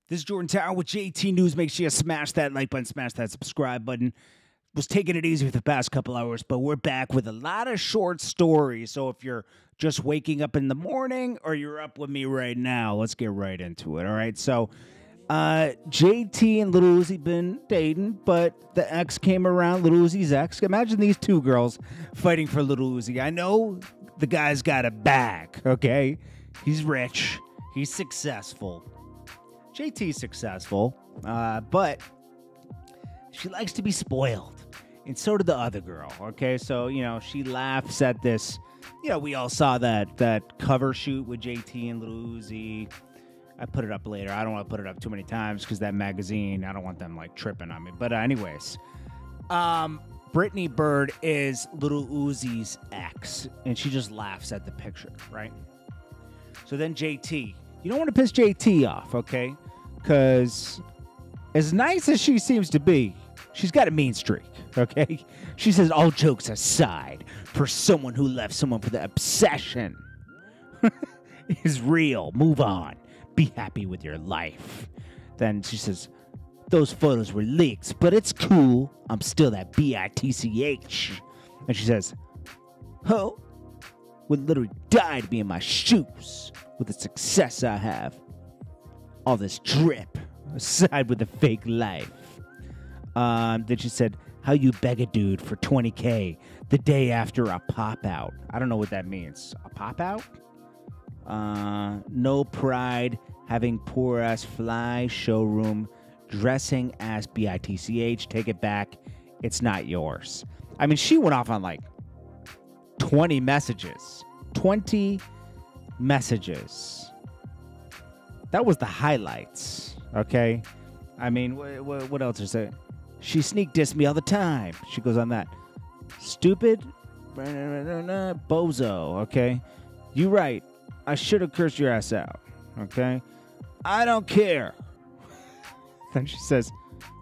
This is Jordan Tower with JT News. Make sure you smash that like button, smash that subscribe button. Was taking it easy for the past couple hours, but we're back with a lot of short stories. So if you're just waking up in the morning or you're up with me right now, let's get right into it. All right. So JT and Lil Uzi been dating, but the ex came around, Lil Uzi's ex. Imagine these two girls fighting for Lil Uzi. I know the guy's got a bag, okay? He's rich. He's successful. JT's successful, but she likes to be spoiled. And so did the other girl, okay? So, you know, she laughs at this. You know, we all saw that cover shoot with JT and Lil Uzi. I put it up later. I don't want to put it up too many times because that magazine, I don't want them, like, tripping on me. But anyways, Brittany Bird is Lil Uzi's ex, and she just laughs at the picture, right? So then JT, you don't want to piss JT off, okay? Because as nice as she seems to be, she's got a mean streak, okay? She says, all jokes aside, for someone who left someone for the obsession is real. Move on. Be happy with your life. Then she says, those photos were leaked, but it's cool. I'm still that B-I-T-C-H. And she says, oh, would literally die to be in my shoes with the success I have. All this drip aside with the fake life. Then she said, how you beg a dude for $20K the day after a pop out. I don't know what that means. A pop out? No pride, having poor ass fly, showroom, dressing as B-I-T-C-H. Take it back. It's not yours. I mean, she went off on like 20 messages. 20 messages. That was the highlights, okay? I mean, what else is there? She sneak dissed me all the time. She goes on that. Stupid bozo, okay? You right. I should have cursed your ass out, okay? I don't care. Then she says,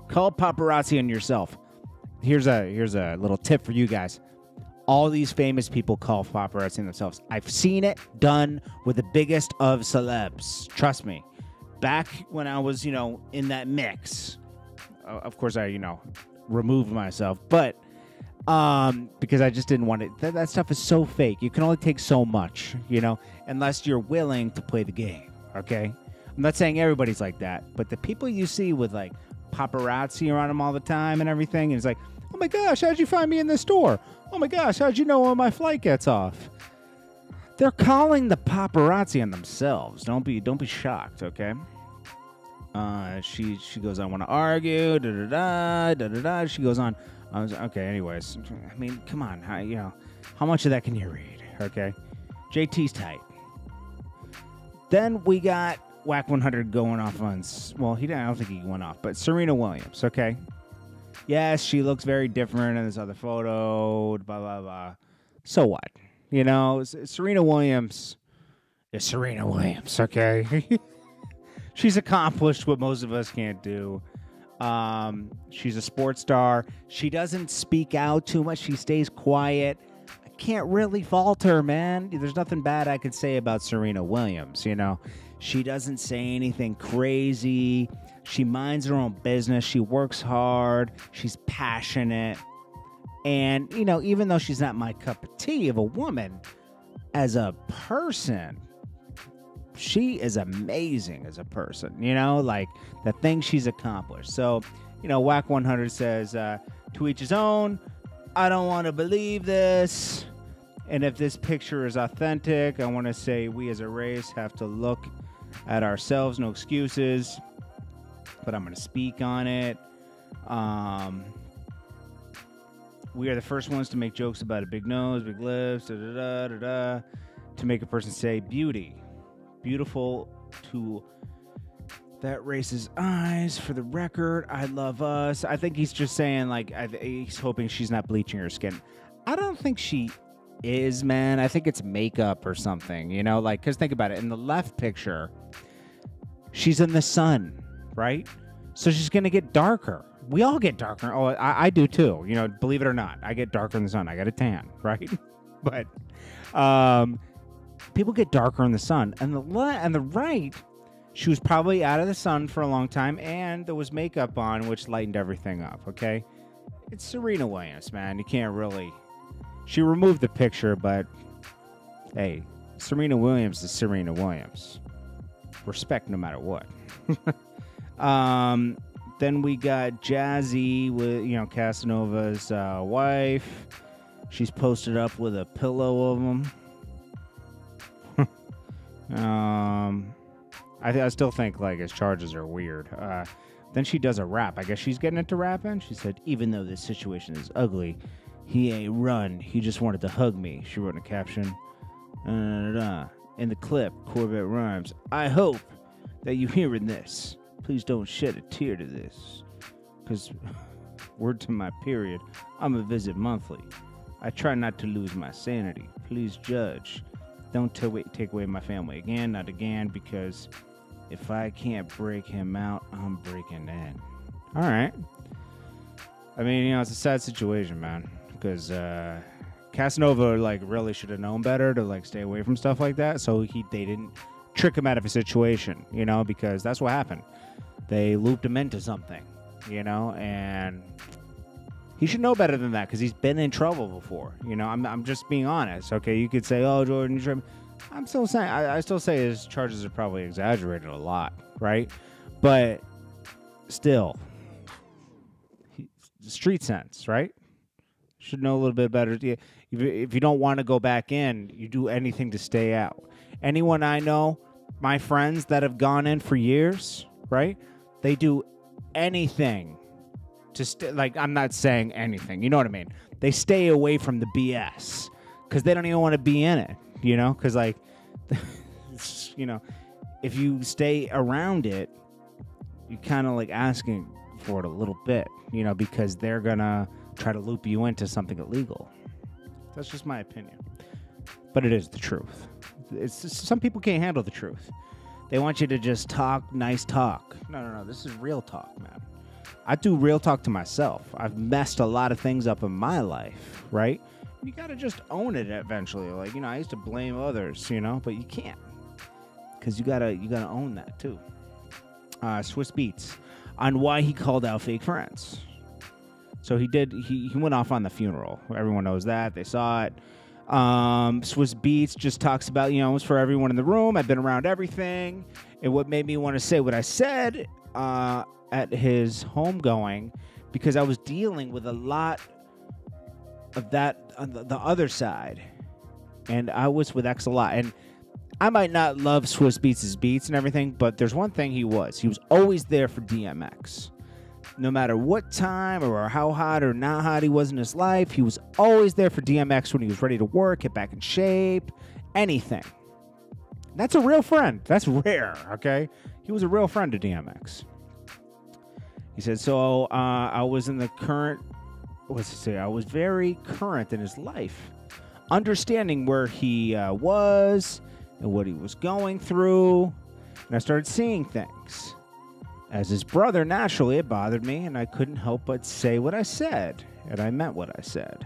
call paparazzi on yourself. Here's a little tip for you guys. All these famous people call paparazzi themselves. I've seen it done with the biggest of celebs. Trust me. Back when I was, in that mix, of course I, removed myself, but because I just didn't want it. That stuff is so fake. You can only take so much, unless you're willing to play the game, okay? I'm not saying everybody's like that, but the people you see with, like, paparazzi around them all the time and everything, and it's like, oh my gosh, how'd you find me in the store? Oh my gosh, how'd you know when my flight gets off? They're calling the paparazzi on themselves. Don't be shocked, okay? She goes, I want to argue, da-da-da. She goes on. Okay, anyways. I mean, come on. How much of that can you read, okay? JT's tight. Then we got Whack 100 going off on, well, I don't think he went off, but Serena Williams, okay? Yes, she looks very different in this other photo, blah, blah, blah. So what? Serena Williams is Serena Williams, okay? She's accomplished what most of us can't do. She's a sports star. She doesn't speak out too much. She stays quiet. I can't really fault her, man. There's nothing bad I could say about Serena Williams, She doesn't say anything crazy. She minds her own business. She works hard. She's passionate. And, even though she's not my cup of tea of a woman, as a person, she is amazing as a person, like the things she's accomplished. So, Whack 100 says, to each his own. I don't want to believe this. And if this picture is authentic, I want to say we as a race have to look at ourselves. No excuses. But I'm going to speak on it. We are the first ones to make jokes about a big nose, big lips, to make a person say beauty. Beautiful to that race's eyes. For the record, I love us. I think he's just saying, like, he's hoping she's not bleaching her skin. I don't think she is, man. I think it's makeup or something, because think about it. In the left picture, she's in the sun, right? So she's going to get darker. We all get darker. Oh, I do too. Believe it or not, I get darker in the sun. I got a tan, right? But people get darker in the sun. And the right, She was probably out of the sun for a long time, and there was makeup on, which lightened everything up, okay? It's Serena Williams, man. You can't really... She removed the picture, but... Hey, Serena Williams is Serena Williams. Respect no matter what. Then we got Jazzy with, Casanova's wife. She's posted up with a pillow of him. I still think, like, his charges are weird. Then she does a rap. I guess she's getting into rapping. She said, even though this situation is ugly, he ain't run. He just wanted to hug me. She wrote in a caption. In the clip, Corvette rhymes, I hope that you hearing this. Please don't shed a tear to this. Because, word to my period, I'm a visit monthly. I try not to lose my sanity. Please judge. Don't take away my family again, not again, because if I can't break him out, I'm breaking in. All right. I mean, it's a sad situation, man, because Casanova, like, really should have known better to, like, stay away from stuff like that, so they didn't trick him out of a situation, because that's what happened. They looped him into something, and he should know better than that because he's been in trouble before. I'm just being honest, okay? You could say, oh, Jordan, you're... I'm still saying, I still say his charges are probably exaggerated a lot, right? But still, street sense, right? Should know a little bit better. If you don't want to go back in, you do anything to stay out. Anyone I know, my friends that have gone in for years, right? They do anything to like, I'm not saying anything. You know what I mean? They stay away from the BS because they don't even want to be in it, Because, like, if you stay around it, you're kind of, like, asking for it a little bit, because they're going to try to loop you into something illegal. That's just my opinion. But it is the truth. It's just, some people can't handle the truth. They want you to just talk nice talk. No. This is real talk, man. I do real talk to myself. I've messed a lot of things up in my life, right? You got to just own it eventually. Like, I used to blame others, but you can't. Because you gotta own that, too. Swizz Beatz on why he called out fake friends. So he went off on the funeral. Everyone knows that. They saw it. Swizz Beatz just talks about, it was for everyone in the room. I've been around everything. And what made me want to say what I said at his homegoing, because I was dealing with a lot of that on the other side. And I was with X a lot. And I might not love Swizz Beatz' beats and everything, but there's one thing he was always there for DMX. No matter what time or how hot or not hot he was in his life, he was always there for DMX when he was ready to work, get back in shape, anything. That's a real friend. That's rare, okay? He was a real friend to DMX. He said, so I was in the current, I was very current in his life, understanding where he was and what he was going through, and I started seeing things. As his brother, naturally, it bothered me, and I couldn't help but say what I said, and I meant what I said.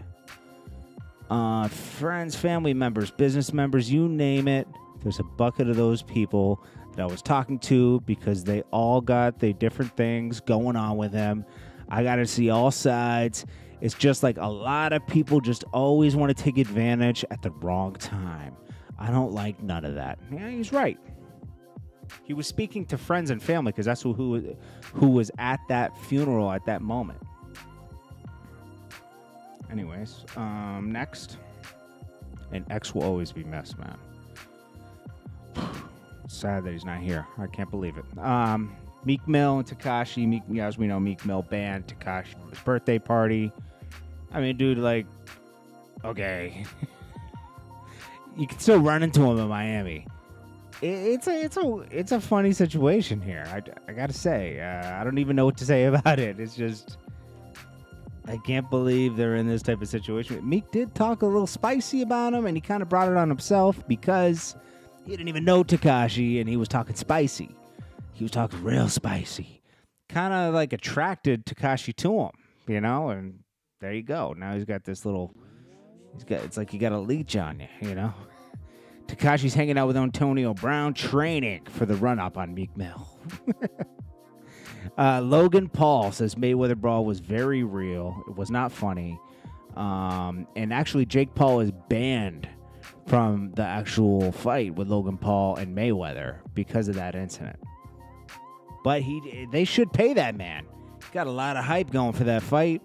Friends, family members, business members, you name it, there's a bucket of those people that I was talking to because they all got their different things going on with them. I got to see all sides. It's just like a lot of people just always want to take advantage at the wrong time. I don't like none of that. Yeah, he's right. He was speaking to friends and family because that's who was at that funeral at that moment. Anyways, next. And X will always be missed, man. Sad that he's not here. I can't believe it. Meek Mill and Tekashi. As we know, Meek Mill banned Tekashi from his birthday party. I mean, dude, like, okay. You can still run into him in Miami. It's a funny situation here. I gotta say, I don't even know what to say about it. It's just, I can't believe they're in this type of situation. Meek did talk a little spicy about him, and he kind of brought it on himself because he didn't even know Tekashi, and he was talking spicy. He was talking real spicy. Kind of like attracted Tekashi to him, and there you go. Now he's got this little, it's like you got a leech on you, Tekashi's hanging out with Antonio Brown, training for the run-up on Meek Mill. Logan Paul says Mayweather brawl was very real. It was not funny. And actually, Jake Paul is banned from the actual fight with Logan Paul and Mayweather because of that incident. But they should pay that man. Got a lot of hype going for that fight.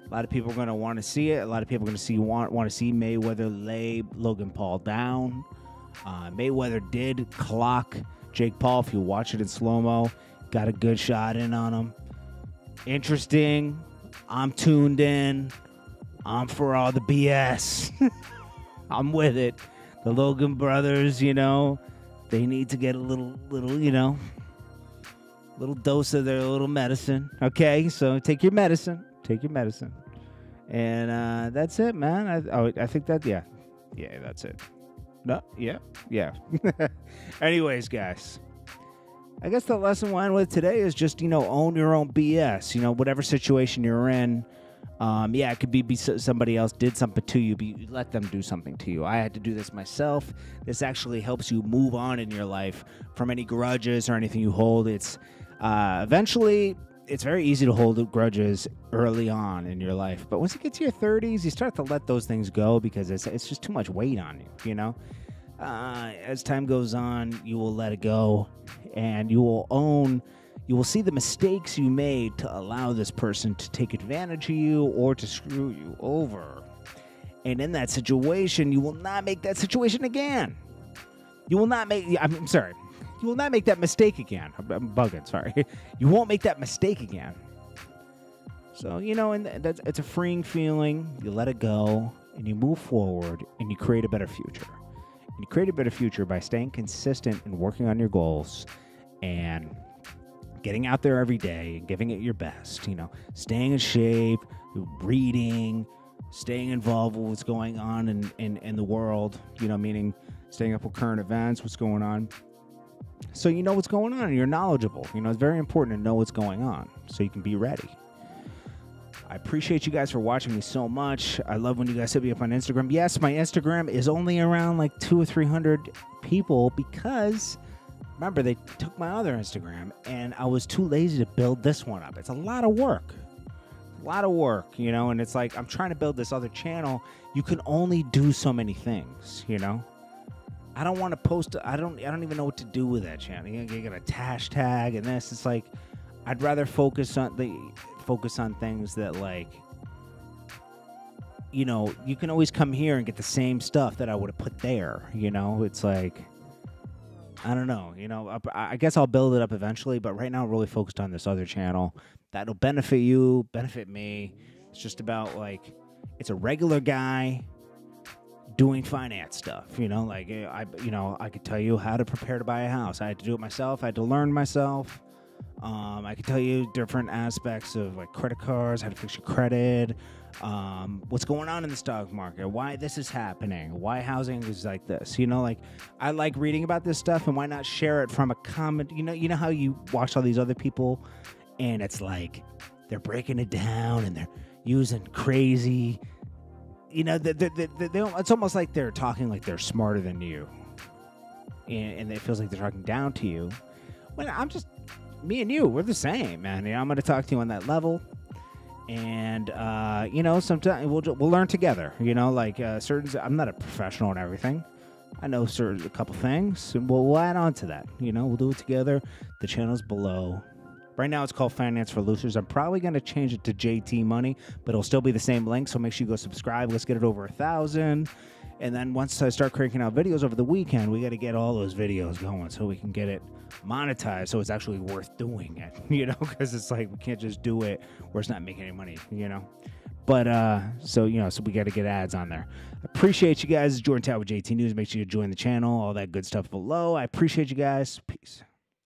A lot of people are going to want to see it. A lot of people are going to want to see Mayweather lay Logan Paul down. Mayweather did clock Jake Paul. If you watch it in slow-mo, got a good shot in on him. Interesting. I'm tuned in. I'm for all the BS. I'm with it. The Logan brothers, they need to get a little, little dose of their little medicine. Okay, so take your medicine. And that's it, man. I think that, yeah, that's it. No, yeah. Anyways, guys, I guess the lesson we'll end with today is just, own your own BS. Whatever situation you're in. It could be somebody else did something to you, but you let them do something to you. I had to do this myself. This actually helps you move on in your life from any grudges or anything you hold. It's eventually, it's very easy to hold grudges early on in your life. But once you get to your 30s, you start to let those things go because it's just too much weight on you, As time goes on, you will let it go, and you will see the mistakes you made to allow this person to take advantage of you or to screw you over. And in that situation, you will not make that situation again. You will not make that mistake again. I'm bugging, sorry. You won't make that mistake again. So, and it's a freeing feeling. You let it go, and you move forward, and you create a better future. And you create a better future by staying consistent and working on your goals and getting out there every day and giving it your best, staying in shape, reading, staying involved with what's going on in the world, meaning staying up with current events, what's going on. So you know what's going on and you're knowledgeable. It's very important to know what's going on so you can be ready. I appreciate you guys for watching me so much. I love when you guys hit me up on Instagram. Yes, my Instagram is only around like 200 or 300 people because... remember, they took my other Instagram, and I was too lazy to build this one up. It's a lot of work. And it's like I'm trying to build this other channel. You can only do so many things, I don't want to post. I don't even know what to do with that channel. You got a hashtag and this. It's like I'd rather focus on things that like, you can always come here and get the same stuff that I would have put there. It's like. I don't know, I guess I'll build it up eventually, but right now I'm really focused on this other channel. That'll benefit you, benefit me. It's just about, it's a regular guy doing finance stuff, I could tell you how to prepare to buy a house. I had to do it myself. I had to learn myself. I could tell you different aspects of, credit cards, how to fix your credit, what's going on in the stock market, why this is happening, why housing is like this. I like reading about this stuff, and why not share it from a comment? You know how you watch all these other people, and it's like they're breaking it down and they're using crazy. It's almost like they're talking like they're smarter than you, and it feels like they're talking down to you. When I'm just me and you, we're the same, man. I'm going to talk to you on that level. And, sometimes we'll learn together, I'm not a professional in everything. I know a couple things, and we'll add on to that. We'll do it together. The channel's below. Right now it's called Finance for Losers. I'm probably going to change it to JT Money, but it'll still be the same link, so make sure you go subscribe. Let's get it over 1,000. And then once I start cranking out videos over the weekend, we got to get all those videos going so we can get it monetized, so it's actually worth doing it, because it's like we can't just do it where it's not making any money, But, so we got to get ads on there. Appreciate you guys. Jordan Tower with JT News. Make sure you join the channel, all that good stuff below. I appreciate you guys. Peace.